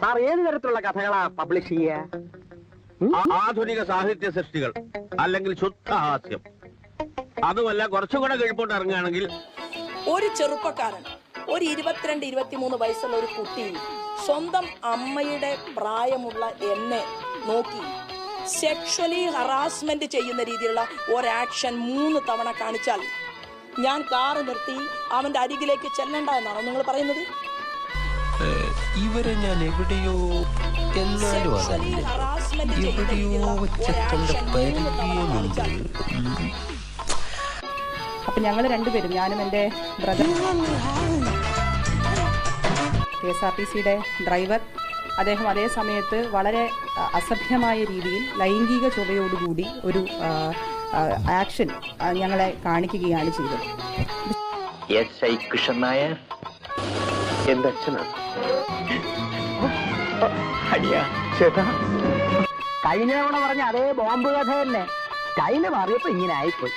Sir ഏത് തരത്തിലുള്ള കഥകളാ publish ചെയ്യുക? ആധുനിക സാഹിത്യ സൃഷ്ടികൾ, അല്ലെങ്കിൽ ശുദ്ധഹാസ്യം. അതുമല്ല കുറച്ചും കൂടെ കിഴിപ്പോട്ട് ഇറങ്ങുകയാണെങ്കിൽ ഒരു ചെറുപ്പക്കാരൻ, ഒരു 22-23 വയസ്സുള്ള ഒരു കുട്ടി സ്വന്തം അമ്മയുടെ പ്രായമുള്ള എന്നെ നോക്കി സെക്ഷലി ഹറാസ്മെന്റ് ചെയ്യുന്ന രീതിയിലുള്ള ഒരാക്ഷൻ 3 തവണ കാണിച്ചാൽ ഞാൻ കാറ് നിർത്തി അവന്റെ അരികിലേക്ക് ചെല്ലണ്ട എന്നാണോ നിങ്ങൾ പറയുന്നത്? ഇവരെ ഞാൻ എവിടെയോ അപ്പൊ ഞങ്ങൾ രണ്ടുപേരും, ഞാനും എൻ്റെ ബ്രദർ, KSRTCയുടെ ഡ്രൈവർ, അദ്ദേഹം അതേ സമയത്ത് വളരെ അസഭ്യമായ രീതിയിൽ ലൈംഗിക ചുവയോടുകൂടി ഒരു ആക്ഷൻ ഞങ്ങളെ കാണിക്കുകയാണ് ചെയ്തത്. കൃഷ്ണൻ നായർ എന്റെ അച്ഛനാണ്. കഴിഞ്ഞ തവണ പറഞ്ഞ അതേ ബോംബ് കഥ തന്നെ സ്റ്റൈല് മാറിയപ്പോ ഇങ്ങനെ ആയിപ്പോയി.